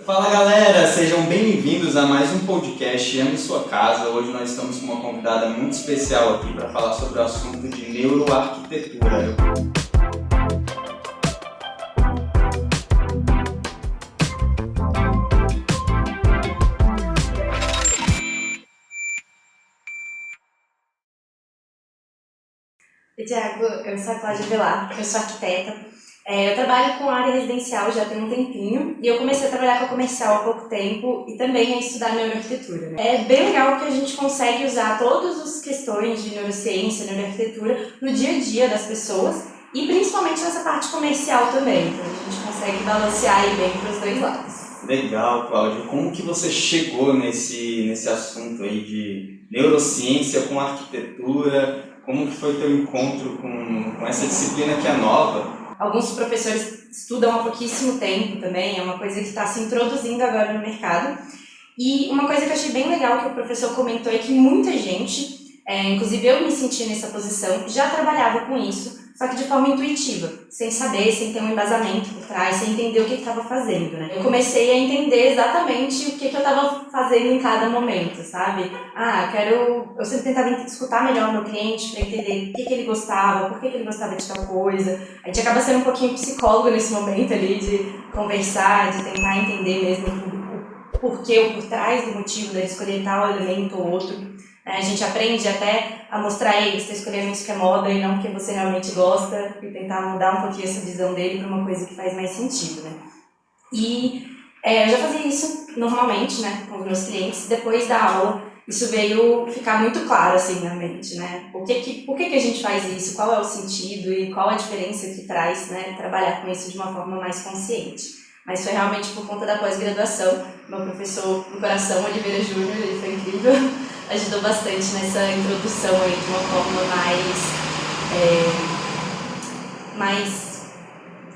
Fala galera, sejam bem-vindos a mais um podcast Ame Sua Casa. Hoje nós estamos com uma convidada muito especial aqui para falar sobre o assunto de neuroarquitetura. Oi, Tiago, eu sou a Cláudia Velar, eu sou arquiteta. Eu trabalho com área residencial já tem um tempinho e eu comecei a trabalhar com a comercial há pouco tempo e também a estudar neuroarquitetura. Né? É bem legal que a gente consegue usar todas as questões de neurociência, neuroarquitetura no dia a dia das pessoas e principalmente nessa parte comercial também. Então a gente consegue balancear aí bem para os dois lados. Legal, Cláudia. Como que você chegou nesse assunto aí de neurociência com arquitetura? Como que foi teu encontro com essa disciplina que é nova? Alguns professores estudam há pouquíssimo tempo também, é uma coisa que está se introduzindo agora no mercado. E uma coisa que eu achei bem legal que o professor comentou é que muita gente, inclusive eu me senti nessa posição, já trabalhava com isso, só que de forma intuitiva, sem saber, sem ter um embasamento por trás, sem entender o que estava fazendo, né? Eu comecei a entender exatamente o que eu estava fazendo em cada momento, sabe? Eu sempre tentava escutar melhor o meu cliente para entender o que ele gostava, por que ele gostava de tal coisa. A gente acaba sendo um pouquinho psicólogo nesse momento ali, de conversar, de tentar entender mesmo o porquê, o por trás do motivo dele escolher tal elemento ou outro. A gente aprende até a mostrar ele, você está escolhendo isso que é moda e não porque você realmente gosta, e tentar mudar um pouquinho essa visão dele para uma coisa que faz mais sentido, né? E eu já fazia isso normalmente, né, com os meus clientes. Depois da aula, isso veio ficar muito claro, assim, na mente, né? Por que a gente faz isso? Qual é o sentido e qual a diferença que traz, né, trabalhar com isso de uma forma mais consciente. Mas foi realmente por conta da pós-graduação. Meu professor do coração, Oliveira Júnior, ele foi incrível, ajudou bastante nessa introdução aí de uma forma mais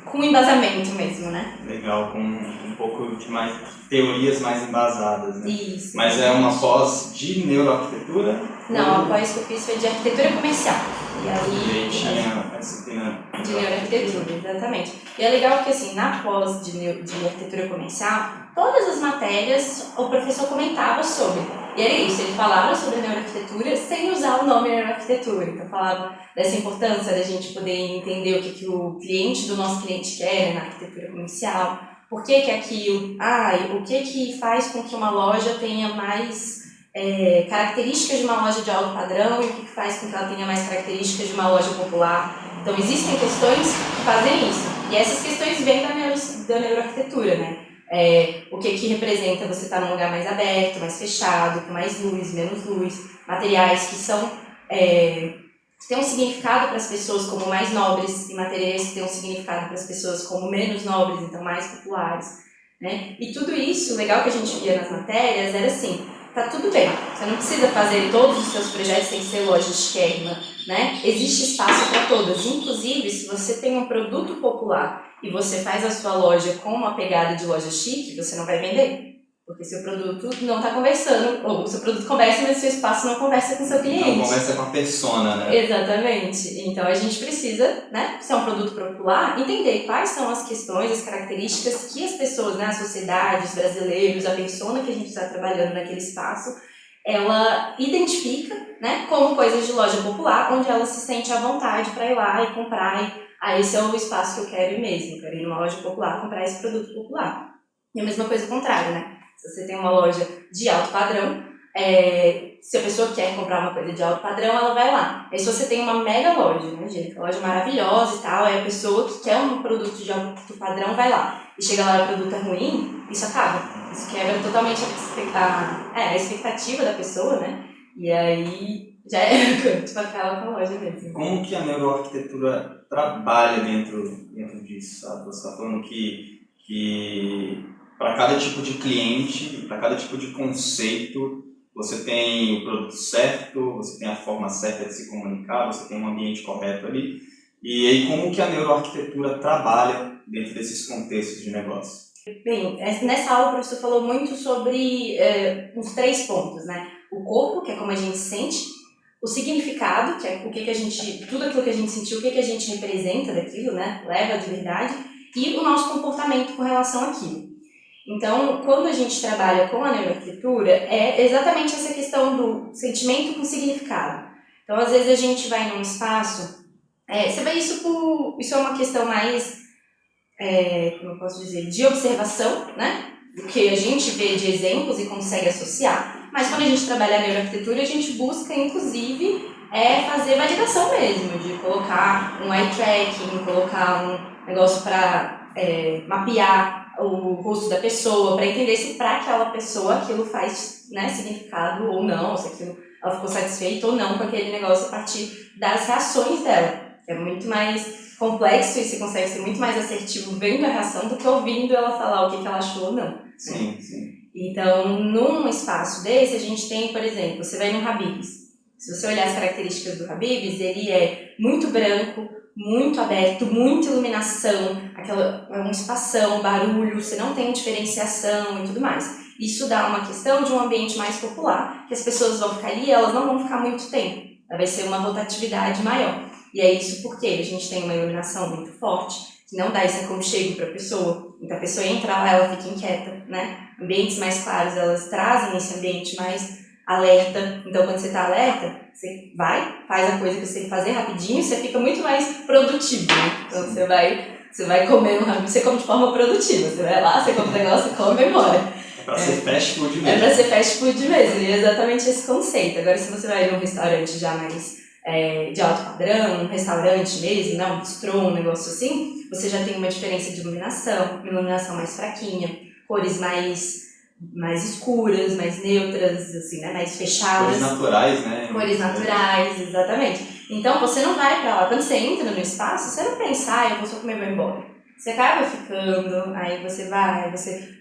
com embasamento mesmo, né? Legal, com um pouco de mais teorias mais embasadas, né? Isso. Mas é uma pós de neuroarquitetura? Não, a pós que eu fiz foi de arquitetura comercial. E aí tinha a disciplina de neuroarquitetura, exatamente. E é legal que assim, na pós de arquitetura comercial, todas as matérias o professor comentava sobre. E era isso, ele falava sobre neuroarquitetura sem usar o nome neuroarquitetura. Então falava dessa importância da gente poder entender o que o cliente do nosso cliente quer na arquitetura comercial, por que aquilo, o que faz com que uma loja tenha mais características de uma loja de alto padrão e o que faz com que ela tenha mais características de uma loja popular. Então existem questões que fazem isso. E essas questões vêm da neuroarquitetura, né? O que representa você estar num lugar mais aberto, mais fechado, com mais luz, menos luz, materiais que são têm um significado para as pessoas como mais nobres e materiais que têm um significado para as pessoas como menos nobres, então mais populares, né? E tudo isso, o legal que a gente via nas matérias era assim, tá tudo bem, você não precisa fazer todos os seus projetos sem ser loja chiquérrima, né? Existe espaço para todas, inclusive se você tem um produto popular e você faz a sua loja com uma pegada de loja chique, você não vai vender. Porque seu produto não está conversando, ou o seu produto conversa, mas o seu espaço não conversa com o seu cliente. Não conversa com a persona, né? Exatamente. Então a gente precisa, né, se é um produto popular, entender quais são as questões, as características que as pessoas, né, a sociedade, os brasileiros, a persona que a gente está trabalhando naquele espaço, ela identifica, né, como coisas de loja popular, onde ela se sente à vontade para ir lá e comprar. Esse é o espaço que eu quero ir mesmo, eu quero ir numa loja popular comprar esse produto popular. E a mesma coisa ao contrário, né? Se você tem uma loja de alto padrão, se a pessoa quer comprar uma coisa de alto padrão, ela vai lá. Aí se você tem uma mega loja, né, gente? Uma loja maravilhosa e tal, aí a pessoa que quer um produto de alto padrão vai lá. E chega lá e o produto é ruim, isso acaba. Isso quebra totalmente a expectativa da pessoa, né? E aí já tipo aquela com a loja mesmo. Como que a neuroarquitetura trabalha dentro disso, sabe? Você está falando que para cada tipo de cliente, para cada tipo de conceito, você tem o produto certo, você tem a forma certa de se comunicar, você tem um ambiente correto ali. E aí, como que a neuroarquitetura trabalha dentro desses contextos de negócio? Bem, nessa aula o professor falou muito sobre uns 3 pontos, né? O corpo, que é como a gente sente, o significado, que é o que a gente, tudo aquilo que a gente sentiu, o que a gente representa daquilo, né? Leva de verdade, e o nosso comportamento com relação àquilo. Então, quando a gente trabalha com a neuroarquitetura, é exatamente essa questão do sentimento com significado. Então, às vezes a gente vai num espaço, você vê isso é uma questão mais, como eu posso dizer, de observação, né? Do que a gente vê de exemplos e consegue associar. Mas quando a gente trabalha a neuroarquitetura, a gente busca, inclusive, fazer validação mesmo, de colocar um eye tracking, colocar um negócio para mapear o rosto da pessoa, para entender se para aquela pessoa aquilo faz, né, significado ou não, se aquilo, ela ficou satisfeita ou não com aquele negócio a partir das reações dela. É muito mais complexo e você consegue ser muito mais assertivo vendo a reação do que ouvindo ela falar o que ela achou ou não. Sim, sim. Então, num espaço desse, a gente tem, por exemplo, você vai no Habib's. Se você olhar as características do Habib's, ele é muito branco, muito aberto, muita iluminação, um espação, barulho, você não tem diferenciação e tudo mais. Isso dá uma questão de um ambiente mais popular, que as pessoas vão ficar ali e elas não vão ficar muito tempo. Vai ser uma rotatividade maior. E é isso porque a gente tem uma iluminação muito forte, que não dá esse aconchego para a pessoa. Então a pessoa entra lá, ela fica inquieta, né? Ambientes mais claros, elas trazem esse ambiente mais alerta. Então quando você está alerta, você vai, faz a coisa que você tem que fazer rapidinho, você fica muito mais produtivo, né? Então você vai comer no Habib's, você come de forma produtiva. Você vai lá, você compra um negócio, você come e vai embora. É para ser fast food mesmo. É para ser fast food mesmo, e é exatamente esse conceito. Agora se você vai num restaurante já mais de alto padrão, um restaurante mesmo, né, um bistrô, um negócio assim, você já tem uma diferença de iluminação, uma iluminação mais fraquinha, cores mais escuras, mais neutras, assim, né, mais fechadas. Cores naturais, né? Cores naturais, exatamente. Então você não vai pra lá, quando você entra no espaço, você não pensa, eu vou só comer e vou embora. Você acaba ficando, aí você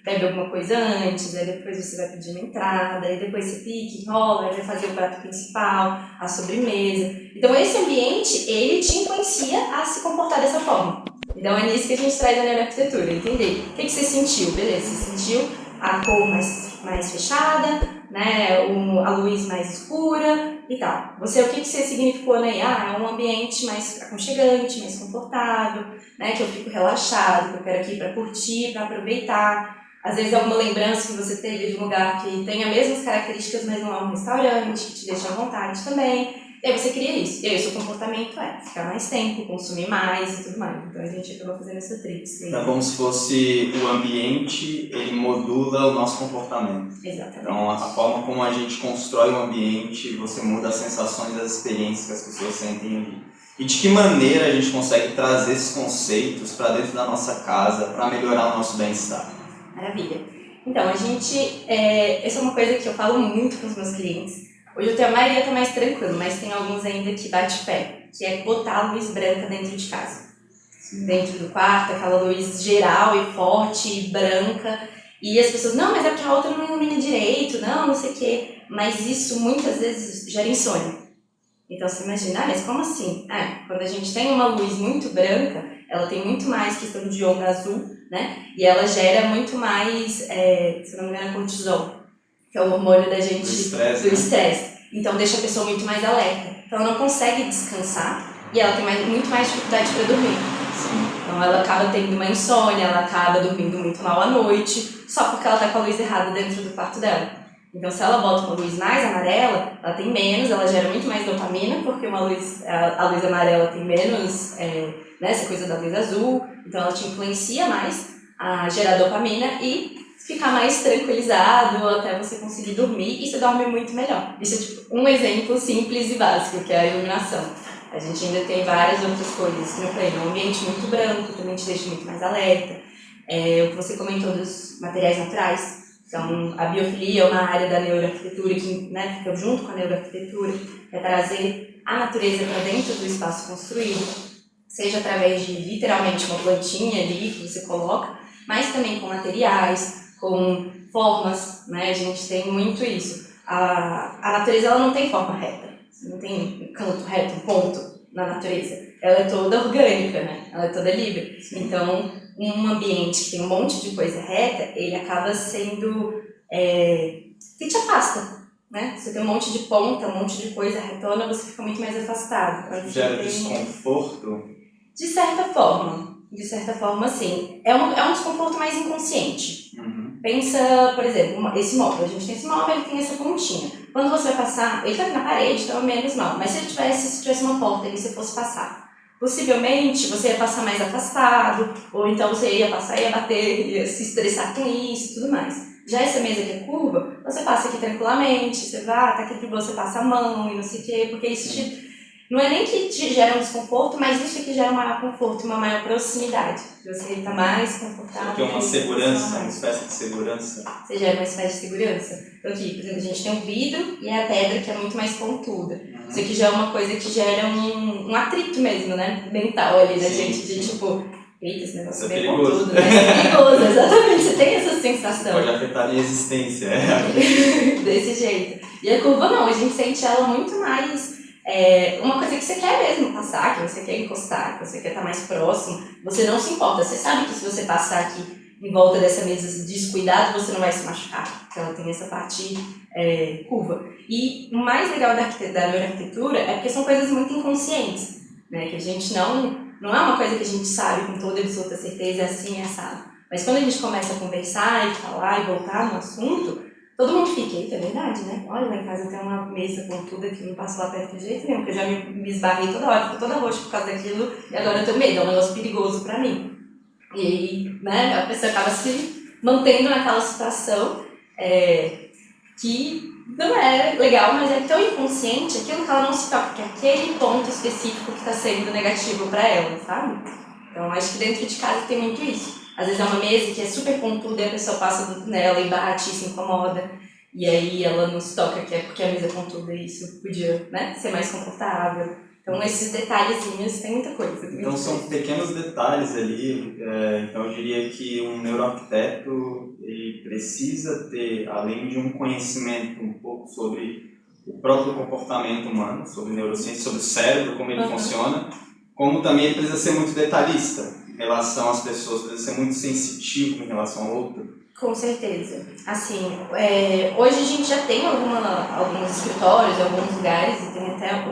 bebe alguma coisa antes, aí depois você vai pedir uma entrada, aí depois você pique, enrola, aí vai fazer o prato principal, a sobremesa. Então esse ambiente, ele te influencia a se comportar dessa forma. Então é nisso que a gente traz a neuroarquitetura, entender. O que você sentiu? Beleza, você sentiu a cor mais fechada, né, a luz mais escura e tal. O que você significou, né? É um ambiente mais aconchegante, mais confortável, né, que eu fico relaxado, que eu quero aqui para curtir, para aproveitar. Às vezes é alguma lembrança que você teve de um lugar que tem as mesmas características, mas não é um restaurante, que te deixa à vontade também. E aí você cria isso. E aí o seu comportamento ficar mais tempo, consumir mais e tudo mais. Então a gente acabou fazendo essa tríplice. Então é como se fosse o ambiente, ele modula o nosso comportamento. Exatamente. Então a forma como a gente constrói o ambiente, você muda as sensações e as experiências que as pessoas sentem ali. E de que maneira a gente consegue trazer esses conceitos para dentro da nossa casa, para melhorar o nosso bem-estar? Maravilha. Então, essa é uma coisa que eu falo muito com os meus clientes. Hoje a maioria está mais tranquilo, mas tem alguns ainda que bate pé, que é botar a luz branca dentro de casa. Sim. Dentro do quarto, aquela luz geral e forte, e branca. E as pessoas, não, mas é porque a outra não ilumina direito, não sei o quê. Mas isso muitas vezes gera insônia. Então você imagina, mas como assim? Quando a gente tem uma luz muito branca, ela tem muito mais questão de onda azul, né? E ela gera muito mais, se não me engano, cortisol, que é o hormônio da gente do estresse. Então deixa a pessoa muito mais alerta. Então ela não consegue descansar e ela tem muito mais dificuldade para dormir. Sim. Então ela acaba tendo uma insônia, ela acaba dormindo muito mal à noite, só porque ela está com a luz errada dentro do quarto dela. Então, se ela bota uma luz mais amarela, ela tem menos, ela gera muito mais dopamina, porque a luz amarela tem menos, essa coisa da luz azul, então ela te influencia mais a gerar dopamina e ficar mais tranquilizado até você conseguir dormir e você dorme muito melhor. Isso é tipo um exemplo simples e básico, que é a iluminação. A gente ainda tem várias outras coisas, como eu falei, um ambiente muito branco também te deixa muito mais alerta. O que você comentou dos materiais naturais. Então, a biofilia é uma área da neuroarquitetura que fica junto com a neuroarquitetura, é trazer a natureza para dentro do espaço construído, seja através de literalmente uma plantinha ali que você coloca, mas também com materiais, com formas, né? A gente tem muito isso. A natureza ela não tem forma reta, não tem um canto reto, um ponto na natureza. Ela é toda orgânica, né? Ela é toda livre. Então, um ambiente que tem um monte de coisa reta, ele acaba sendo... que te afasta, né? Você tem um monte de ponta, um monte de coisa retona, você fica muito mais afastado. Gera desconforto? De certa forma, sim. É um desconforto mais inconsciente. Uhum. pensa, por exemplo, esse móvel. A gente tem esse móvel, ele tem essa pontinha. Quando você vai passar, ele tá aqui na parede, então é menos mal. Mas se tivesse uma porta ali, se você fosse passar, possivelmente você ia passar mais afastado, ou então você ia passar e ia bater, ia se estressar com isso e tudo mais. Já essa mesa que é curva, você passa aqui tranquilamente, você vai, tá aqui de boa, você passa a mão e não sei o quê, porque isso não é nem que te gera um desconforto, mas isso aqui gera um maior conforto, uma maior proximidade. Você está mais confortável. Porque é uma segurança, uma espécie de segurança. Você gera uma espécie de segurança. Então aqui, por exemplo, a gente tem um vidro e a pedra que é muito mais pontuda. Isso aqui já é uma coisa que gera um atrito mesmo, né? Mental ali da gente, de tipo, eita, esse negócio é bem pontudo, né? É perigoso, exatamente, você tem essa sensação. Pode afetar a minha existência. Desse jeito. E a curva não, a gente sente ela muito mais... uma coisa que você quer mesmo passar, que você quer encostar, que você quer estar mais próximo, você não se importa. Você sabe que se você passar aqui em volta dessa mesa descuidado, você não vai se machucar, porque ela tem essa parte curva. E o mais legal da neuroarquitetura é porque são coisas muito inconscientes, né? Que a gente não é uma coisa que a gente sabe com toda absoluta certeza, é assim, é assado. Mas quando a gente começa a conversar e falar e voltar no assunto, todo mundo fica, eita, é verdade, né? Olha, lá em casa tem uma mesa pontuda que eu não passo lá perto de jeito nenhum, porque eu já me esbarrei toda hora, fico toda roxa por causa daquilo, e agora eu tenho medo, é um negócio perigoso pra mim. E aí, né, a pessoa acaba se mantendo naquela situação que não é legal, mas é tão inconsciente aquilo que ela não se toca, que é aquele ponto específico que está sendo negativo pra ela, sabe? Então, acho que dentro de casa tem muito isso. Às vezes é uma mesa que é super pontuda e a pessoa passa nela e bate e se incomoda. E aí ela não se toca que é porque a mesa é pontuda e isso podia, né, ser mais confortável. Então esses detalhezinhos tem muita coisa. Então são pequenos detalhes ali. Então eu diria que um neuroarquiteto ele precisa ter, além de um conhecimento um pouco sobre o próprio comportamento humano, sobre neurociência, sobre o cérebro, como ele funciona, como também ele precisa ser muito detalhista em relação às pessoas, precisa ser muito sensitivo em relação ao outro. Com certeza. Assim, hoje a gente já tem alguns escritórios, alguns lugares, e tem até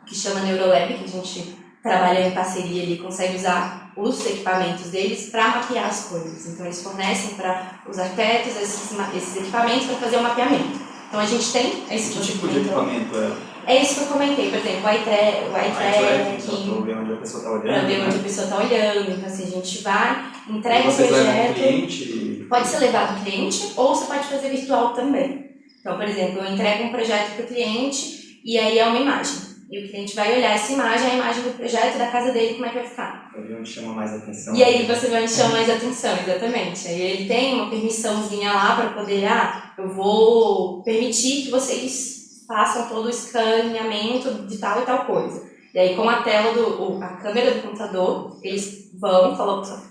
que chama Neurolab, que a gente trabalha em parceria ali, consegue usar os equipamentos deles para mapear as coisas. Então eles fornecem para os arquitetos esses equipamentos para fazer o mapeamento. Então a gente tem esse tipo de equipamento é isso que eu comentei, por exemplo, o eye tracking, para ver onde a pessoa está olhando. Para ver onde a pessoa está olhando. Então, assim, a gente vai, entrega o projeto. Cliente? Pode ser levado ao cliente ou você pode fazer virtual também. Então, por exemplo, eu entrego um projeto para o cliente e aí é uma imagem. E o cliente vai olhar essa imagem, a imagem do projeto da casa dele, como é que vai ficar. Para ver onde chama mais atenção. E aí você vai onde chama mais atenção, exatamente. Aí ele tem uma permissãozinha lá para poder, eu vou permitir que vocês façam todo o escaneamento de tal e tal coisa. E aí com a tela a câmera do computador, eles vão, colocam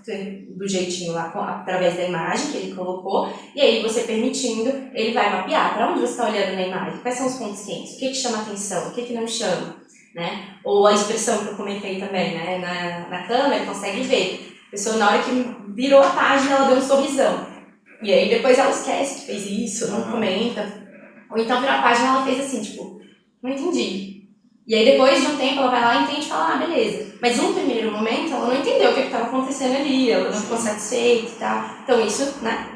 do jeitinho lá, através da imagem que ele colocou, e aí você permitindo, ele vai mapear para onde você está olhando na imagem, quais são os pontos quentes, o que chama atenção, o que não chama, né? Ou a expressão que eu comentei também, né? Na câmera, ele consegue ver. A pessoa, na hora que virou a página, ela deu um sorrisão. E aí depois ela esquece que fez isso, não comenta. Ou então virou a página e ela fez assim, tipo, não entendi. E aí depois de um tempo ela vai lá e entende e fala, beleza. Mas num primeiro momento ela não entendeu o que estava acontecendo ali, ela não ficou satisfeita e tal. Então isso, né,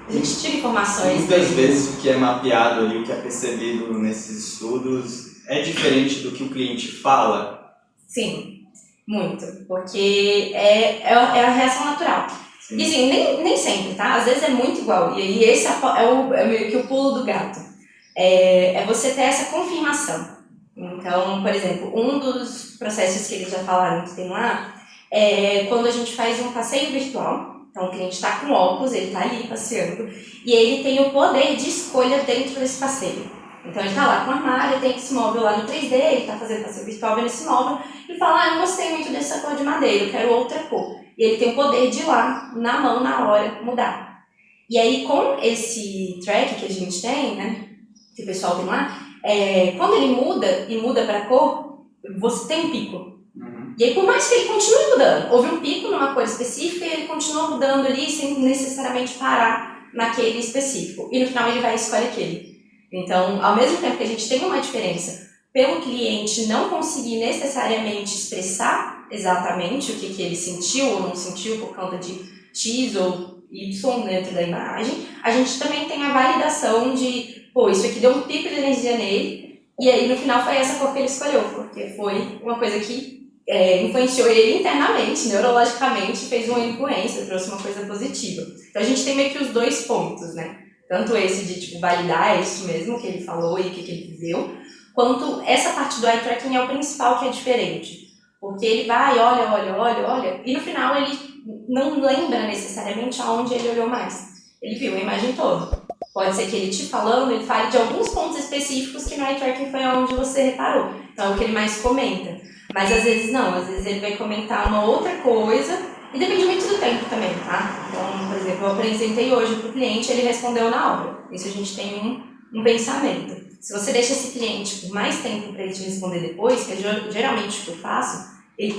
a gente tira informações. Muitas vezes o que é mapeado ali, o que é percebido nesses estudos é diferente do que o cliente fala? Sim, muito. Porque é a reação natural. Sim. E assim, nem sempre, tá? Às vezes é muito igual. E aí esse é meio que o pulo do gato. É você ter essa confirmação. Então, por exemplo, um dos processos que eles já falaram que tem lá é quando a gente faz um passeio virtual. Então, o cliente está com óculos, ele está ali passeando, e ele tem o poder de escolha dentro desse passeio. Então, ele está lá com o armário, tem esse móvel lá no 3D, ele está fazendo passeio virtual vendo esse móvel, e fala, eu não gostei muito dessa cor de madeira, eu quero outra cor. E ele tem o poder de ir lá, na mão, na hora, mudar. E aí, com esse track que a gente tem, né, que o pessoal tem lá, quando ele muda para cor, você tem um pico. E aí, por mais que ele continue mudando, houve um pico numa cor específica e ele continua mudando ali sem necessariamente parar naquele específico. E no final ele vai e escolhe aquele. Então, ao mesmo tempo que a gente tem uma diferença pelo cliente não conseguir necessariamente expressar exatamente o que ele sentiu ou não sentiu por conta de X ou Y dentro da imagem, a gente também tem a validação de, pô, isso aqui deu um pico de energia nele, e aí no final foi essa cor que ele escolheu, porque foi uma coisa que influenciou ele internamente, neurologicamente, fez uma influência, trouxe uma coisa positiva. Então a gente tem meio que os dois pontos, né? Tanto esse de tipo, validar isso mesmo que ele falou e o que ele viveu, quanto essa parte do eye tracking é o principal que é diferente. Porque ele vai, olha, e no final ele não lembra necessariamente aonde ele olhou mais. Ele viu a imagem toda. Pode ser que ele te falando, ele fale de alguns pontos específicos que no eye tracking foi aonde você reparou. Então é o que ele mais comenta. Mas às vezes não, às vezes ele vai comentar uma outra coisa e depende muito do tempo também, tá? Então, por exemplo, eu apresentei hoje para o cliente, ele respondeu na hora. Isso a gente tem um pensamento. Se você deixa esse cliente por mais tempo para ele te responder depois, que é geralmente o que eu faço, ele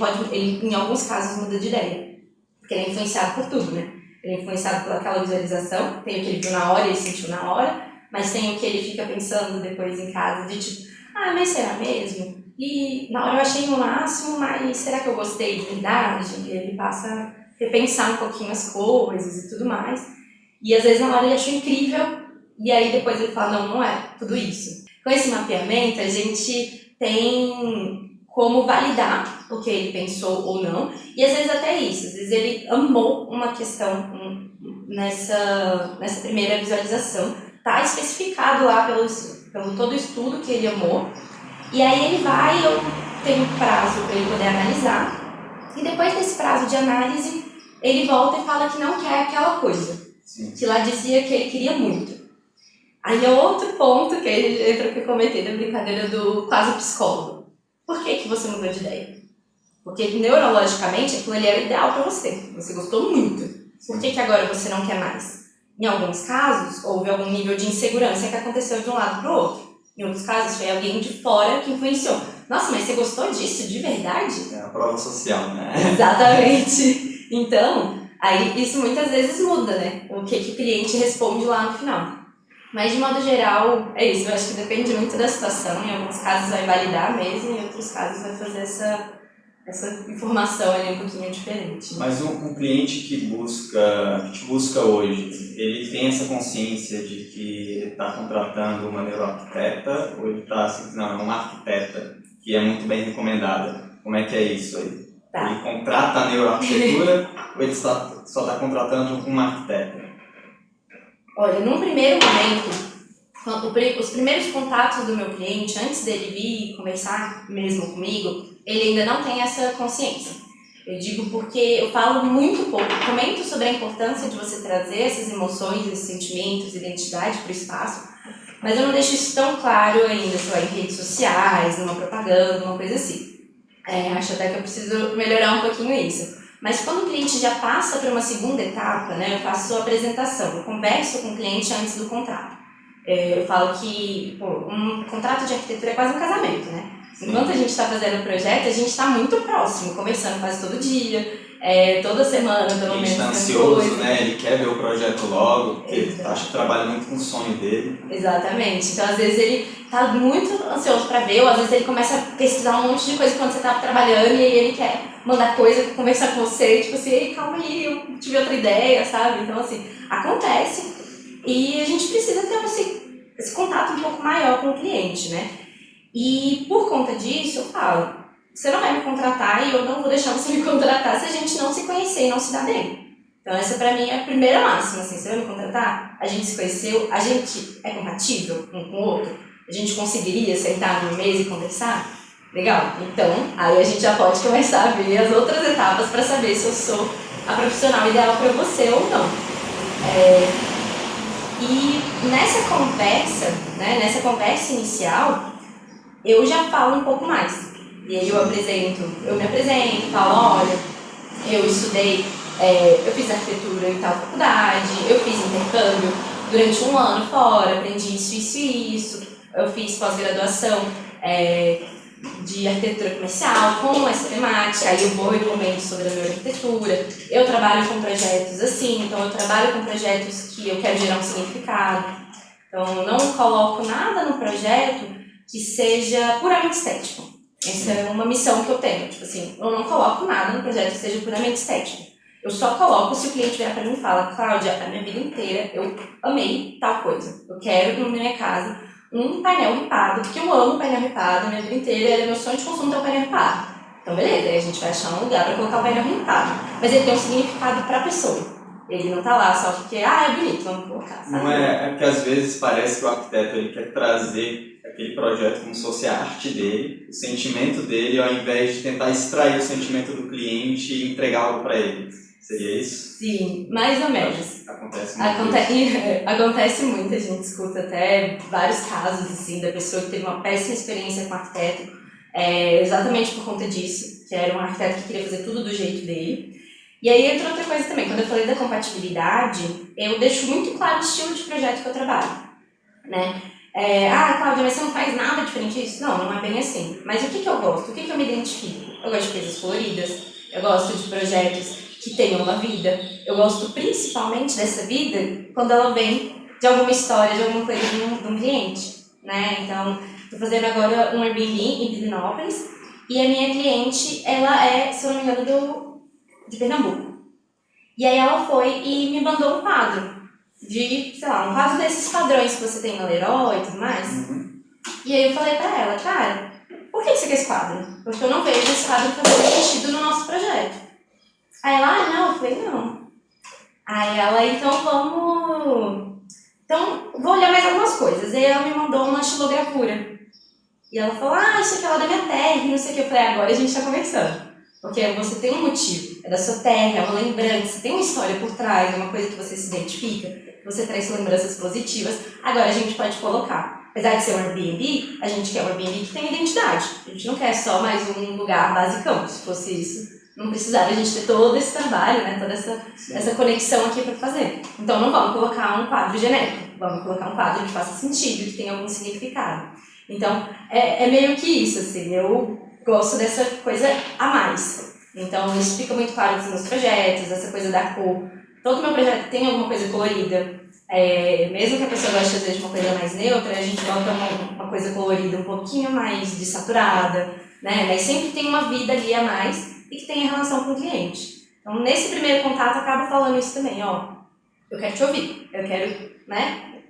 em alguns casos muda de ideia. Porque ele é influenciado por tudo, né? Ele é influenciado por aquela visualização, tem o que ele viu na hora, ele sentiu na hora, mas tem o que ele fica pensando depois em casa, de tipo, mas será mesmo? E na hora eu achei no máximo, mas será que eu gostei de verdade? E ele passa a repensar um pouquinho as coisas e tudo mais. E às vezes na hora ele achou incrível, e aí depois ele fala, não é tudo isso. Com esse mapeamento a gente tem como validar o que ele pensou ou não, e às vezes até isso, às vezes ele amou uma questão nessa primeira visualização, tá especificado lá pelo todo o estudo que ele amou, e aí ele vai, eu tenho prazo para ele poder analisar, e depois desse prazo de análise, ele volta e fala que não quer aquela coisa, que lá dizia que ele queria muito. Aí é outro ponto que ele entra para cometer na brincadeira do quase psicólogo. Por que você mudou de ideia? Porque neurologicamente aquilo ali era ideal para você. Você gostou muito. Por que agora você não quer mais? Em alguns casos, houve algum nível de insegurança que aconteceu de um lado para o outro. Em outros casos, foi alguém de fora que influenciou. Nossa, mas você gostou disso de verdade? É a prova social, né? Exatamente. Então, aí isso muitas vezes muda, né? O que o cliente responde lá no final. Mas, de modo geral, é isso. Eu acho que depende muito da situação. Em alguns casos vai validar mesmo, em outros casos vai fazer essa informação ali um pouquinho diferente. Mas um cliente que te busca hoje, ele tem essa consciência de que ele está contratando uma neuroarquiteta ou ele está assim, não, é uma arquiteta que é muito bem recomendada? Como é que é isso aí? Tá. Ele contrata a neuroarquitetura ou ele só está contratando uma arquiteta? Olha, num primeiro momento, os primeiros contatos do meu cliente, antes dele vir conversar mesmo comigo, ele ainda não tem essa consciência. Eu digo porque eu falo muito pouco, comento sobre a importância de você trazer essas emoções, esses sentimentos, identidade para o espaço, mas eu não deixo isso tão claro ainda, sei lá, em redes sociais, numa propaganda, uma coisa assim. Acho até que eu preciso melhorar um pouquinho isso. Mas quando o cliente já passa para uma segunda etapa, né, eu faço a apresentação, eu converso com o cliente antes do contrato. Eu falo que um contrato de arquitetura é quase um casamento, né? Enquanto a gente está fazendo o projeto, a gente está muito próximo, conversando quase todo dia, toda semana, pelo menos. Ele está ansioso, né? Ele quer ver o projeto logo, porque ele acha que trabalha muito com o sonho dele. Exatamente. Então, às vezes, ele está muito ansioso para ver, ou às vezes ele começa a pesquisar um monte de coisa quando você está trabalhando e aí ele quer mandar coisa, conversar com você, tipo assim, ei, calma aí, eu tive outra ideia, sabe? Então, assim, acontece e a gente precisa ter esse contato um pouco maior com o cliente, né? E por conta disso, eu falo, você não vai me contratar e eu não vou deixar você me contratar se a gente não se conhecer e não se dar bem. Então essa pra mim é a primeira máxima, assim, você vai me contratar, a gente se conheceu, a gente é compatível um com o outro, a gente conseguiria sentar numa mesa e conversar? Legal, então aí a gente já pode começar a ver as outras etapas para saber se eu sou a profissional ideal para você ou não. E nessa conversa inicial, eu já falo um pouco mais. E aí eu me apresento, falo, olha, eu estudei, eu fiz arquitetura em tal faculdade, eu fiz intercâmbio durante 1 ano fora, aprendi isso e isso, eu fiz pós-graduação de arquitetura comercial com essa temática, aí eu vou e comento sobre a minha arquitetura, eu trabalho com projetos assim, então eu trabalho com projetos que eu quero gerar um significado, então eu não coloco nada no projeto que seja puramente estético. Essa é uma missão que eu tenho, tipo assim, eu não coloco nada no projeto que seja puramente estético. Eu só coloco se o cliente vier para mim e fala, Cláudia, a minha vida inteira eu amei tal coisa. Eu quero na minha casa um painel ripado, porque eu amo painel ripado, a minha vida inteira era meu sonho de consumo ter um painel ripado. Então beleza, aí a gente vai achar um lugar para colocar o painel ripado. Mas ele tem um significado para a pessoa. Ele não tá lá só porque, é bonito, vamos colocar, sabe? Não é porque às vezes parece que o arquiteto ele quer trazer aquele projeto como se fosse a arte dele, o sentimento dele, ao invés de tentar extrair o sentimento do cliente e entregar algo para ele. Seria isso? Sim, mais ou menos. Acontece muito. Acontece muito, a gente escuta até vários casos assim, da pessoa que teve uma péssima experiência com o arquiteto, exatamente por conta disso, que era um arquiteto que queria fazer tudo do jeito dele. E aí entra outra coisa também, quando eu falei da compatibilidade, eu deixo muito claro o estilo de projeto que eu trabalho, né? Cláudia, mas você não faz nada diferente disso? Não, não é bem assim. Mas o que eu gosto? O que eu me identifico? Eu gosto de coisas coloridas, eu gosto de projetos que tenham uma vida. Eu gosto principalmente dessa vida quando ela vem de alguma história, de alguma coisa de um cliente, né? Então, estou fazendo agora um Airbnb em Pirenópolis e a minha cliente, ela é, se eu não me engano, de Pernambuco. E aí ela foi e me mandou um quadro de, sei lá, um quadro desses padrões que você tem na Leroy e tudo mais. E aí eu falei pra ela, cara, por que você quer esse quadro? Porque eu não vejo esse quadro fazendo sentido no nosso projeto. Aí ela, não, eu falei, não. Aí ela, então vamos... Então, vou olhar mais algumas coisas. Aí ela me mandou uma estilogravura. E ela falou, isso aqui é lá da minha terra, e não sei o que. Eu falei, agora a gente tá conversando. Porque você tem um motivo, é da sua terra, é uma lembrança, tem uma história por trás, é uma coisa que você se identifica, que você traz lembranças positivas. Agora a gente pode colocar, apesar de ser um Airbnb, a gente quer um Airbnb que tenha identidade. A gente não quer só mais um lugar basicão. Se fosse isso, não precisava a gente ter todo esse trabalho, né, toda essa conexão aqui para fazer. Então não vamos colocar um quadro genérico, vamos colocar um quadro que faça sentido, que tenha algum significado. Então é meio que isso, assim, eu gosto dessa coisa a mais. Então, isso fica muito claro nos meus projetos, essa coisa da cor. Todo meu projeto tem alguma coisa colorida. Mesmo que a pessoa goste, às vezes, de uma coisa mais neutra, a gente bota uma coisa colorida um pouquinho mais desaturada, né? Mas sempre tem uma vida ali a mais e que tenha relação com o cliente. Então, nesse primeiro contato, acaba falando isso também, eu quero te ouvir, eu quero, né,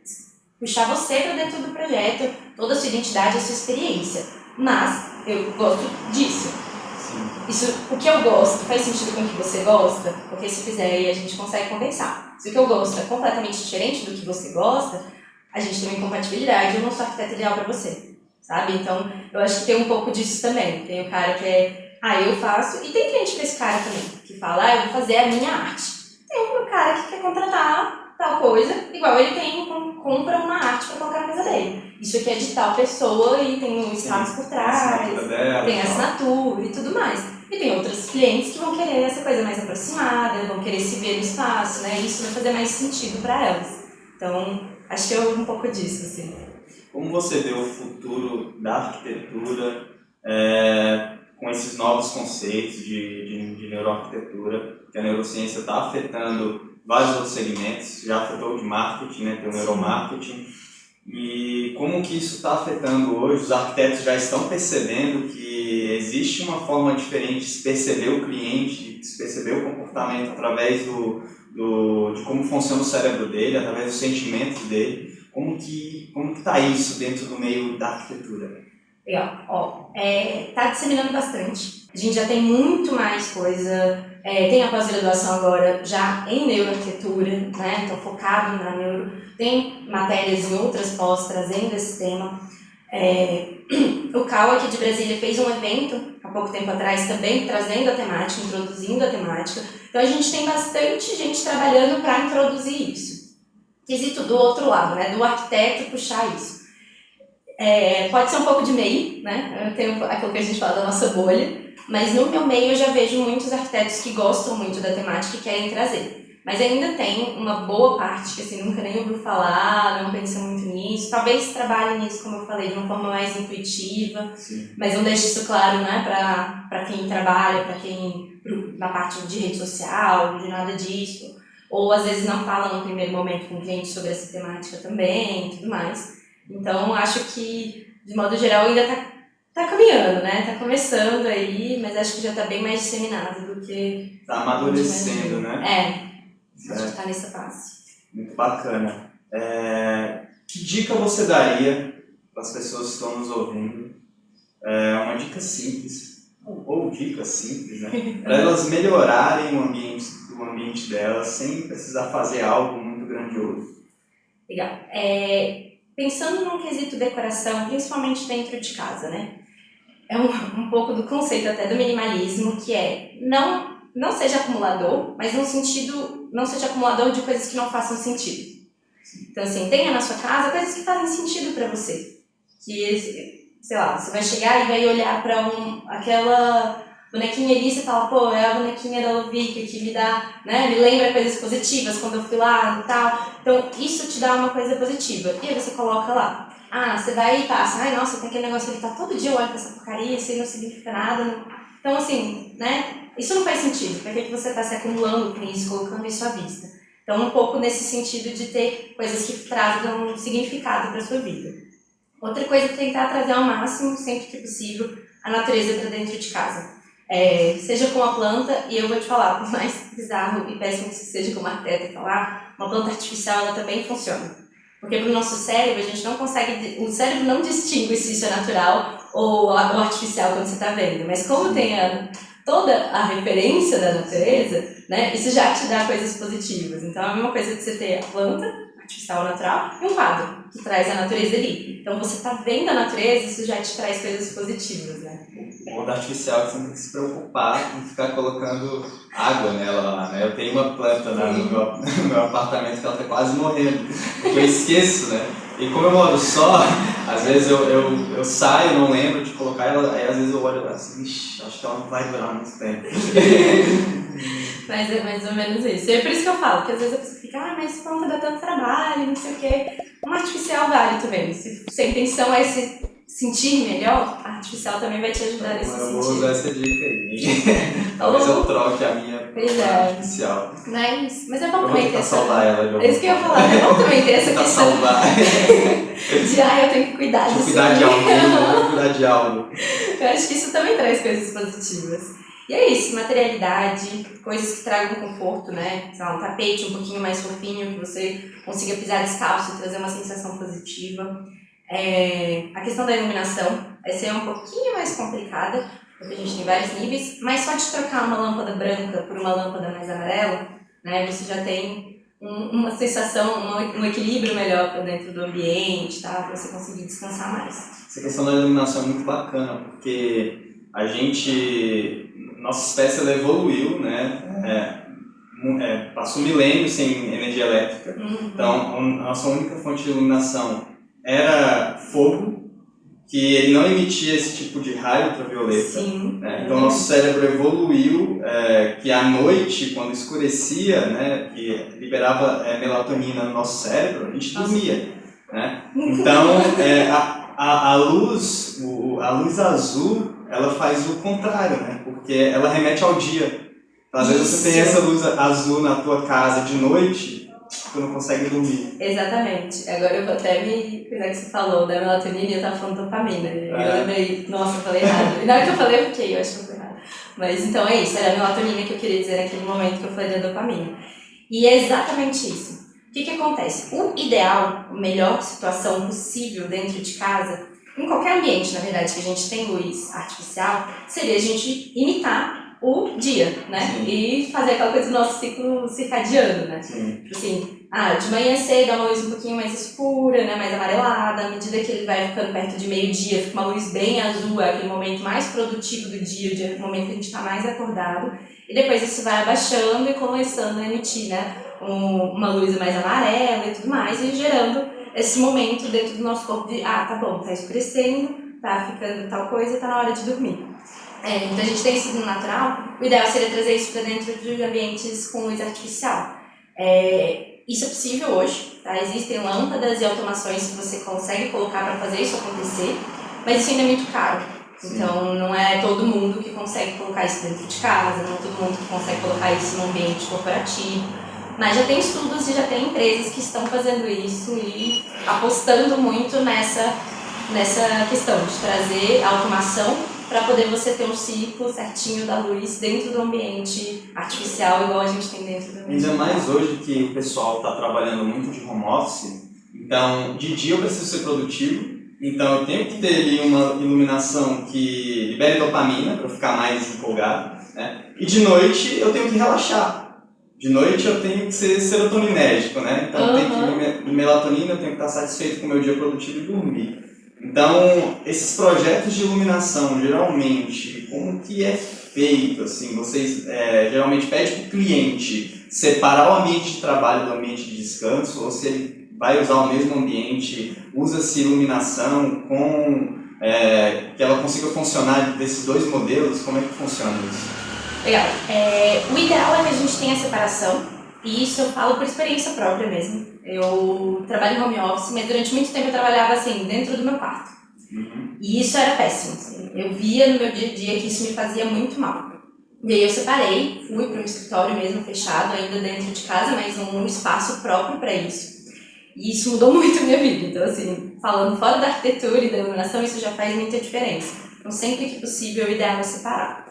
puxar você para dentro do projeto, toda a sua identidade, a sua experiência. Mas eu gosto disso. Isso, o que eu gosto faz sentido com o que você gosta? Porque se fizer aí a gente consegue conversar. Se o que eu gosto é completamente diferente do que você gosta, a gente tem uma incompatibilidade, eu não sou arquiteto ideal para você, sabe? Então, eu acho que tem um pouco disso também. Tem o cara que eu faço, e tem cliente para esse cara também, que fala, eu vou fazer a minha arte. Tem um cara que quer contratar tal coisa, igual ele compra uma arte para colocar na casa dele. Isso aqui é de tal pessoa e tem um status por trás, tem assinatura e tudo mais. E tem outros clientes que vão querer essa coisa mais aproximada, vão querer se ver no espaço, né? Isso vai fazer mais sentido para elas. Então, acho que é um pouco disso, assim. Como você vê o futuro da arquitetura com esses novos conceitos de neuroarquitetura, que a neurociência está afetando vários outros segmentos, já afetou o de marketing, né? Tem o neuromarketing. E como que isso está afetando hoje? Os arquitetos já estão percebendo que existe uma forma diferente de se perceber o cliente, de se perceber o comportamento através de como funciona o cérebro dele, através dos sentimentos dele. Como que está isso dentro do meio da arquitetura? Legal. Tá disseminando bastante. A gente já tem muito mais coisa. Tem a pós-graduação agora já em neuroarquitetura, né? Então focado na neuro. Tem matérias em outras pós trazendo esse tema. O CAU aqui de Brasília fez um evento há pouco tempo atrás também trazendo a temática, introduzindo a temática. Então a gente tem bastante gente trabalhando para introduzir isso. Quesito do outro lado, né? Do arquiteto puxar isso. Pode ser um pouco de meio, né? Eu tenho aquilo que a gente fala da nossa bolha, mas no meu meio eu já vejo muitos arquitetos que gostam muito da temática e querem trazer. Mas ainda tem uma boa parte que assim, nunca nem ouviu falar, não pensa muito nisso. Talvez trabalhe nisso, como eu falei, de uma forma mais intuitiva. Sim. Mas não deixe isso claro, né, para quem trabalha, na parte de rede social, de nada disso. Ou às vezes não fala no primeiro momento com o cliente sobre essa temática também e tudo mais. Então, acho que, de modo geral, ainda tá caminhando, né? Tá começando aí, mas acho que já tá bem mais disseminado do que... Tá amadurecendo, né? Acho que tá nessa fase. Muito bacana. Que dica você daria para as pessoas que estão nos ouvindo? Uma dica simples, ou dicas simples, né? Para elas melhorarem o ambiente delas sem precisar fazer algo muito grandioso. Legal. Pensando num quesito decoração, principalmente dentro de casa, né? É um pouco do conceito até do minimalismo, que não seja acumulador, mas no sentido, não seja acumulador de coisas que não façam sentido. Então, assim, tenha na sua casa coisas que fazem sentido para você. Que, sei lá, você vai chegar e vai olhar para aquela bonequinha ali e você fala, pô, é a bonequinha da Lovica que me dá, né, me lembra coisas positivas quando eu fui lá e tal. Então, isso te dá uma coisa positiva. E aí você coloca lá. Você vai e passa, ai, nossa, tem aquele negócio que tá todo dia eu olho pra essa porcaria, isso aí não significa nada. Não... Então, assim, né, isso não faz sentido. Pra que você tá se acumulando com isso, colocando isso à vista? Então, um pouco nesse sentido de ter coisas que trazem um significado para sua vida. Outra coisa é tentar trazer ao máximo, sempre que possível, a natureza para dentro de casa. Seja com a planta, e eu vou te falar, por mais bizarro e péssimo que seja como arquiteto falar, uma planta artificial ela também funciona. Porque para o nosso cérebro, a gente não consegue, o cérebro não distingue se isso é natural ou artificial quando você está vendo. Mas como tem toda a referência da natureza, né, isso já te dá coisas positivas. Então é a mesma coisa que você ter a planta artificial natural e um quadro que traz a natureza ali. Então você está vendo a natureza, isso já te traz coisas positivas, né? O mundo artificial você não tem que se preocupar em ficar colocando água nela lá, né? Eu tenho uma planta no meu apartamento que ela está quase morrendo, porque eu esqueço, né? E como eu moro só, às vezes eu saio, não lembro de colocar ela, aí às vezes eu olho e falo assim, ixi, acho que ela não vai durar muito tempo. Mas é mais ou menos isso. E é por isso que eu falo, que às vezes a pessoa fica, mas planta dá tanto trabalho, não sei o quê. Uma artificial vale também. Se a intenção é se sentir melhor, a artificial também vai te ajudar nesse sentido. Eu vou usar essa dica aí. Talvez eu troque a minha artificial. Mas é bom também ter essa... salvar ela. É isso que eu ia falar, é bom também ter essa questão salvar. Eu tenho que cuidar disso. Cuidar de algo, eu cuidar de algo. Eu acho que isso também traz coisas positivas. E é isso, materialidade, coisas que tragam conforto, né? Sei lá, um tapete um pouquinho mais fofinho, que você consiga pisar descalço e trazer uma sensação positiva. A questão da iluminação, essa é um pouquinho mais complicada, porque a gente tem vários níveis, mas só de trocar uma lâmpada branca por uma lâmpada mais amarela, né, você já tem uma sensação, um equilíbrio melhor para dentro do ambiente, tá? Para você conseguir descansar mais. Essa questão da iluminação é muito bacana, porque nossa espécie ela evoluiu, né? Passou milênios sem energia elétrica, então a nossa única fonte de iluminação era fogo, que ele não emitia esse tipo de raio ultravioleta. Sim. Né? Então nosso cérebro evoluiu, que à noite, quando escurecia, né, que liberava melatonina no nosso cérebro, a gente dormia. Né? Então a luz azul, ela faz o contrário, né? Porque ela remete ao dia. Então, às vezes você tem essa luz azul na tua casa de noite, tu não consegue dormir. Exatamente. Agora eu vou até cuidar que você falou da melatonina e eu tava falando dopamina. Eu lembrei, nossa, eu falei errado. E na hora que eu falei, eu acho que eu falei errado. Mas então é isso, era a melatonina que eu queria dizer naquele momento que eu falei da dopamina. E é exatamente isso. O que acontece? O ideal, a melhor situação possível dentro de casa, em qualquer ambiente, na verdade, que a gente tem luz artificial, seria a gente imitar o dia, né? Sim. E fazer aquela coisa do nosso ciclo circadiano, né? Sim. Tipo assim, de manhã cedo dá uma luz um pouquinho mais escura, né? Mais amarelada, à medida que ele vai ficando perto de meio-dia, fica uma luz bem azul, é aquele momento mais produtivo do dia, o momento que a gente está mais acordado, e depois isso vai abaixando e começando a emitir, né? Uma luz mais amarela e tudo mais, e gerando esse momento dentro do nosso corpo de, tá bom, tá escurecendo, tá ficando tal coisa, tá na hora de dormir. Então a gente tem isso no natural, o ideal seria trazer isso para dentro de ambientes com luz artificial. Isso é possível hoje, tá? Existem lâmpadas e automações que você consegue colocar para fazer isso acontecer, mas isso ainda é muito caro. Então não é todo mundo que consegue colocar isso dentro de casa, não é todo mundo que consegue colocar isso no ambiente corporativo. Mas já tem estudos e já tem empresas que estão fazendo isso e apostando muito nessa nessa questão de trazer a automação para poder você ter um ciclo certinho da luz dentro do ambiente artificial, igual a gente tem dentro do ambiente. Ainda mais hoje que o pessoal está trabalhando muito de home office, então de dia eu preciso ser produtivo, então eu tenho que ter ali uma iluminação que libere dopamina para eu ficar mais empolgado, né? E de noite eu tenho que relaxar. De noite eu tenho que ser serotoninérgico, né? Então eu tenho que melatonina, eu tenho que estar satisfeito com o meu dia produtivo e dormir. Então, esses projetos de iluminação, geralmente, como que é feito? Assim, vocês geralmente pedem para o cliente separar o ambiente de trabalho do ambiente de descanso, ou se ele vai usar o mesmo ambiente, usa-se iluminação com que ela consiga funcionar desses dois modelos? Como é que funciona isso? Legal. O ideal é que a gente tenha a separação, e isso eu falo por experiência própria mesmo. Eu trabalho em home office, mas durante muito tempo eu trabalhava assim, dentro do meu quarto. E isso era péssimo. Assim. Eu via no meu dia a dia que isso me fazia muito mal. E aí eu separei, fui para um escritório mesmo fechado, ainda dentro de casa, mas um espaço próprio para isso. E isso mudou muito a minha vida. Então, assim, falando fora da arquitetura e da iluminação, isso já faz muita diferença. Então, sempre que possível, o ideal é separar.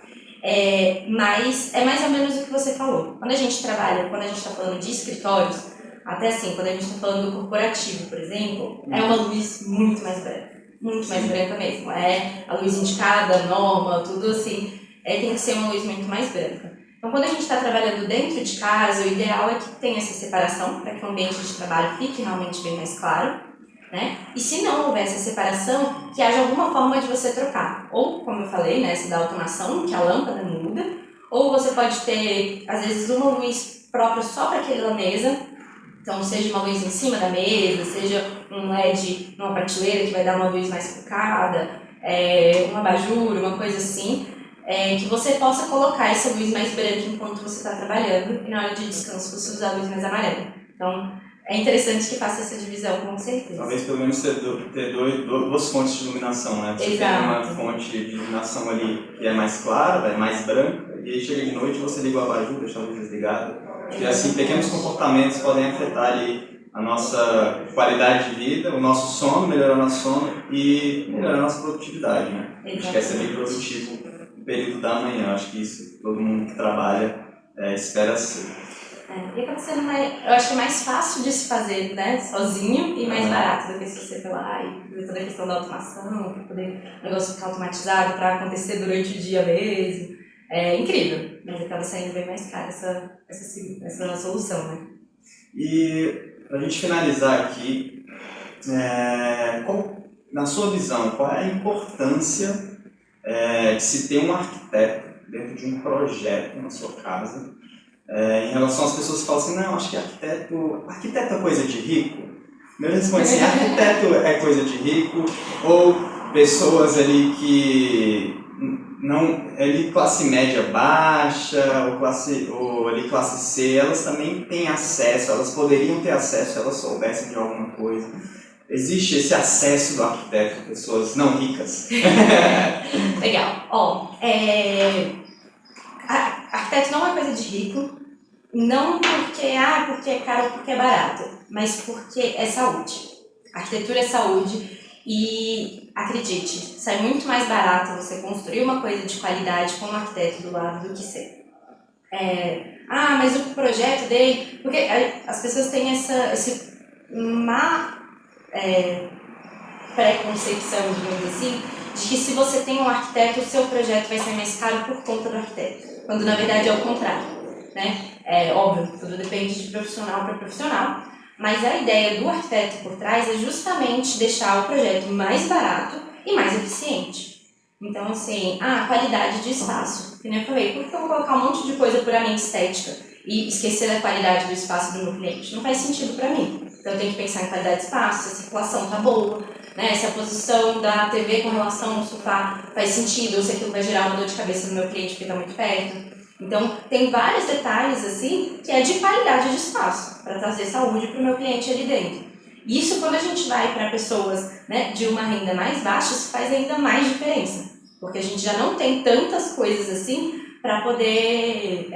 Mas é mais ou menos o que você falou. Quando a gente trabalha, quando a gente está falando de escritórios, até assim, quando a gente está falando do corporativo, por exemplo, é uma luz muito mais branca. Muito mais branca mesmo. É a luz indicada, a norma, tudo assim. Tem que ser uma luz muito mais branca. Então, quando a gente está trabalhando dentro de casa, o ideal é que tenha essa separação, para que o ambiente de trabalho fique realmente bem mais claro, né? E se não houver essa separação, que haja alguma forma de você trocar. Ou, como eu falei, né, essa da automação, que a lâmpada muda, ou você pode ter, às vezes, uma luz própria só para aquela mesa. Então, seja uma luz em cima da mesa, seja um LED numa prateleira que vai dar uma luz mais focada, um abajur, uma coisa assim, que você possa colocar essa luz mais branca enquanto você está trabalhando, e na hora de descanso você usar a luz mais amarela. Então, é interessante que faça essa divisão, com certeza. Talvez pelo menos ter duas fontes de iluminação, né? Você tem uma fonte de iluminação ali que é mais clara, é mais branca, e aí chega de noite você liga o abajur, deixa a luz desligada. E assim, pequenos comportamentos podem afetar ali a nossa qualidade de vida, o nosso sono, melhorar o nosso sono e melhorar a nossa produtividade, né? A gente quer ser bem produtivo no período da manhã, acho que isso todo mundo que trabalha espera ser. E acaba sendo eu acho que é mais fácil de se fazer, né, sozinho e mais barato do que se você for lá e ver toda a questão da automação, para poder o negócio ficar automatizado, para acontecer durante o dia mesmo. É incrível, mas acaba saindo bem mais caro essa solução, né? E para a gente finalizar aqui, na sua visão, qual é a importância de se ter um arquiteto dentro de um projeto na sua casa? Em relação às pessoas que falam assim, não, acho que arquiteto é coisa de rico. Eu respondo assim, arquiteto é coisa de rico, ou pessoas ali que não, ali classe média baixa, ou ali classe C, elas também têm acesso, elas poderiam ter acesso se elas soubessem de alguma coisa. Existe esse acesso do arquiteto a pessoas não ricas? Legal. Arquiteto não é coisa de rico, não porque é caro ou porque é barato, mas porque é saúde. Arquitetura é saúde e, acredite, sai muito mais barato você construir uma coisa de qualidade com um arquiteto do lado do que ser. Mas o projeto dele... Porque as pessoas têm esse má preconcepção, digamos assim, de que se você tem um arquiteto, o seu projeto vai ser mais caro por conta do arquiteto, quando na verdade é o contrário, né? Óbvio, tudo depende de profissional para profissional, mas a ideia do arquiteto por trás é justamente deixar o projeto mais barato e mais eficiente. Então, assim, qualidade de espaço, que nem eu falei, por que eu vou colocar um monte de coisa puramente estética e esquecer da qualidade do espaço do meu cliente? Não faz sentido para mim. Então, eu tenho que pensar em qualidade de espaço, se a circulação tá boa, né? Se a posição da TV com relação ao sofá faz sentido, ou se aquilo vai gerar uma dor de cabeça no meu cliente porque está muito perto. Então, tem vários detalhes, assim, que é de qualidade de espaço, para trazer saúde para o meu cliente ali dentro. Isso, quando a gente vai para pessoas, né, de uma renda mais baixa, isso faz ainda mais diferença, porque a gente já não tem tantas coisas assim para poder...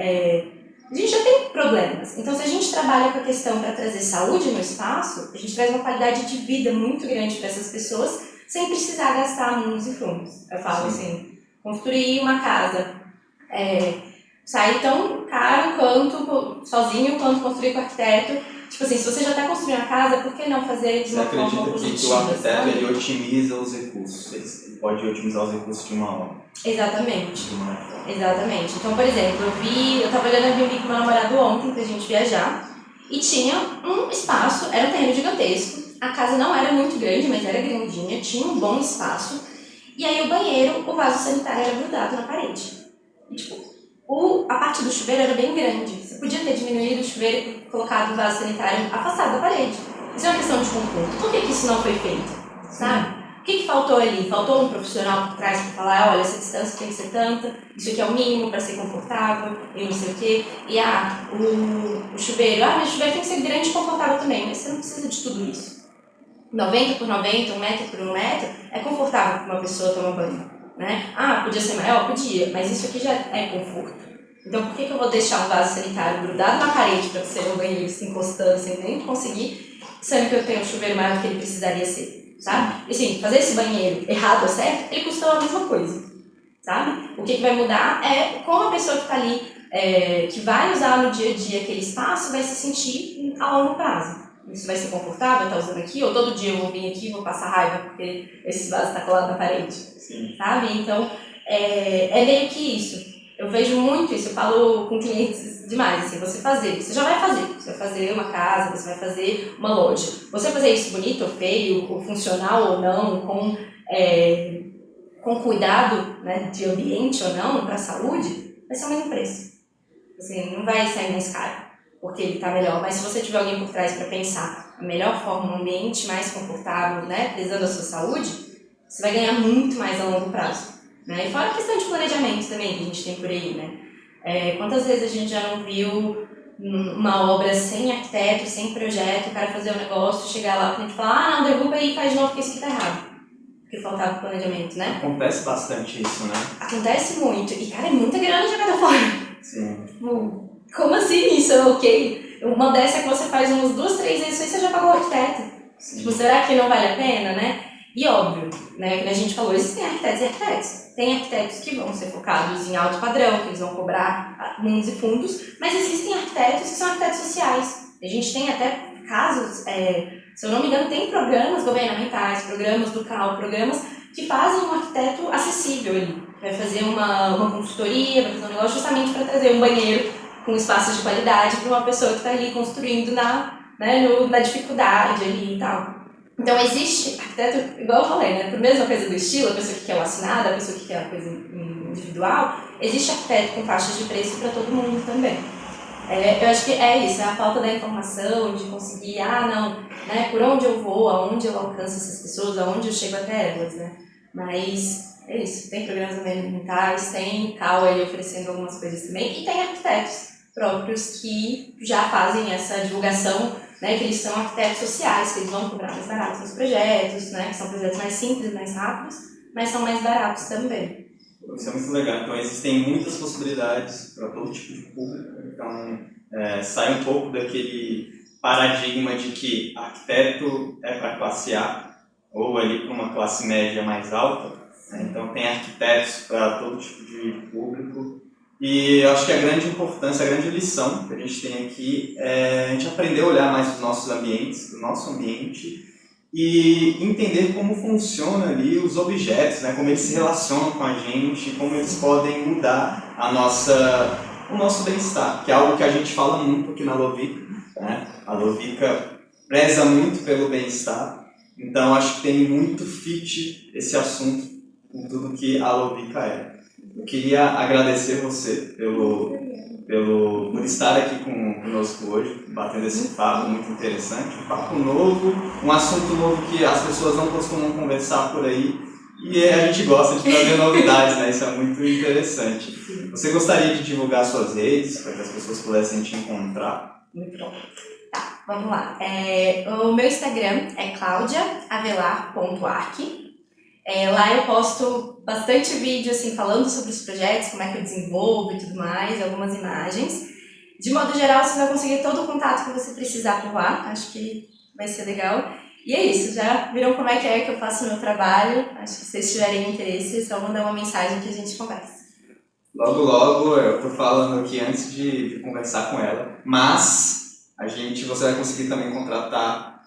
A gente já tem problemas. Então, se a gente trabalha com a questão para trazer saúde no espaço, a gente traz uma qualidade de vida muito grande para essas pessoas, sem precisar gastar mundos e fundos. Eu falo assim, construir uma casa sai tão caro quanto sozinho, quanto construir com arquiteto. Tipo assim, se você já está construindo a casa, por que não fazer de uma forma positiva? Você acredita que o arquiteto ele otimiza os recursos, ele pode otimizar os recursos de uma obra? Exatamente. Exatamente. Então, por exemplo, eu estava olhando a Airbnb com meu namorado ontem pra gente viajar e tinha um espaço, era um terreno gigantesco, a casa não era muito grande, mas era grandinha, tinha um bom espaço e aí o banheiro, o vaso sanitário era grudado na parede. E, tipo, a parte do chuveiro era bem grande. Você podia ter diminuído o chuveiro e colocado o vaso sanitário afastado da parede. Isso é uma questão de conforto. Por que isso não foi feito? Sabe? O que faltou ali? Faltou um profissional por trás para falar, olha, essa distância tem que ser tanta, isso aqui é o mínimo para ser confortável, e não sei o quê. E o chuveiro, mas o chuveiro tem que ser grande e confortável também, mas você não precisa de tudo isso. 90 por 90, 1 metro por 1 metro, é confortável para uma pessoa tomar banho. Né? Podia ser maior? Podia, mas isso aqui já é conforto. Então por que eu vou deixar um vaso sanitário grudado na parede para você ir no banheiro se encostando sem nem conseguir, sendo que eu tenho um chuveiro maior do que ele precisaria ser, sabe? E assim, fazer esse banheiro errado ou certo, ele custou a mesma coisa, sabe? O que vai mudar é como a pessoa que está ali, que vai usar no dia a dia aquele espaço, vai se sentir a longo prazo. Isso vai ser confortável, tá usando aqui, ou todo dia eu vou vir aqui e vou passar raiva porque esse vaso está colado na parede. Sim. Sabe? Então, é meio que isso. Eu vejo muito isso, eu falo com clientes demais, assim, você já vai fazer. Você vai fazer uma casa, você vai fazer uma loja. Você fazer isso bonito ou feio, ou funcional ou não, com cuidado, né, de ambiente ou não, para a saúde, vai ser o mesmo preço. Assim, não vai sair mais caro, porque ele está melhor. Mas se você tiver alguém por trás para pensar a melhor forma, um ambiente mais confortável, né, prezando a sua saúde, você vai ganhar muito mais a longo prazo. Né? E fora a questão de planejamento também que a gente tem por aí, né? Quantas vezes a gente já não viu uma obra sem arquiteto, sem projeto, o cara fazer um negócio, chegar lá e falar, não, derruba aí e faz de novo porque isso aqui tá errado. Porque faltava planejamento, né? Acontece bastante isso, né? Acontece muito. E, cara, é muita grana jogada fora. Sim. Como assim isso é ok? Uma dessa que você faz umas 2, 3 vezes, você já pagou o arquiteto. Sim. Tipo, será que não vale a pena, né? E óbvio, né, como a gente falou, existem arquitetos e arquitetos. Tem arquitetos que vão ser focados em alto padrão, que eles vão cobrar mundos e fundos, mas existem arquitetos que são arquitetos sociais. A gente tem até casos, se eu não me engano, tem programas governamentais, programas do CAL, programas que fazem um arquiteto acessível ali. Vai fazer uma consultoria, vai fazer um negócio justamente para trazer um banheiro com espaços de qualidade para uma pessoa que está ali construindo na dificuldade ali e tal. Então existe arquiteto, igual eu falei, né? Por mesma coisa do estilo, a pessoa que quer o assinado, a pessoa que quer a coisa individual, existe arquiteto com faixas de preço para todo mundo também. Eu acho que é isso, é a falta da informação, de conseguir, né? Por onde eu vou, aonde eu alcanço essas pessoas, aonde eu chego até elas, né? Mas é isso, tem programas governamentais, tem CAL aí oferecendo algumas coisas também, e tem arquitetos próprios que já fazem essa divulgação, né, que eles são arquitetos sociais, que eles vão cobrar mais baratos nos projetos, né, que são projetos mais simples, mais rápidos, mas são mais baratos também. Isso é muito legal. Então, existem muitas possibilidades para todo tipo de público. Então, sai um pouco daquele paradigma de que arquiteto é para classe A ou ali para uma classe média mais alta. Então, tem arquitetos para todo tipo de público. E eu acho que a grande importância, a grande lição que a gente tem aqui é a gente aprender a olhar mais os nossos ambientes, o nosso ambiente, e entender como funciona ali os objetos, né? Como eles se relacionam com a gente, como eles podem mudar o nosso bem-estar, que é algo que a gente fala muito aqui na Lovica, né? A Lovica preza muito pelo bem-estar, então acho que tem muito fit esse assunto com tudo que a Lovica é. Eu queria agradecer você por estar aqui conosco hoje, batendo esse papo muito interessante, um papo novo, um assunto novo que as pessoas não costumam conversar por aí e a gente gosta de trazer novidades, né? Isso é muito interessante. Você gostaria de divulgar suas redes para que as pessoas pudessem te encontrar? Muito bom. Tá, vamos lá. O meu Instagram é claudiaavelar.arc. Lá eu posto bastante vídeo assim, falando sobre os projetos, como é que eu desenvolvo e tudo mais, algumas imagens. De modo geral, você vai conseguir todo o contato que você precisar por lá, acho que vai ser legal. E é isso, já viram como é que eu faço o meu trabalho. Acho que se vocês tiverem interesse, é só mandar uma mensagem que a gente conversa. Logo, logo, eu tô falando aqui antes de conversar com ela, mas você vai conseguir também contratar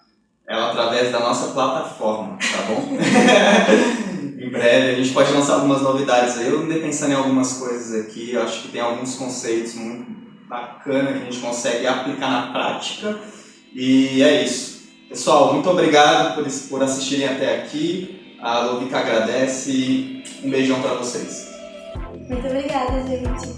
ela através da nossa plataforma, tá bom? Em breve a gente pode lançar algumas novidades aí. Eu andei pensando em algumas coisas aqui, eu acho que tem alguns conceitos muito bacanas que a gente consegue aplicar na prática. E é isso. Pessoal, muito obrigado por assistirem até aqui. A Lovica agradece e um beijão para vocês. Muito obrigada, gente.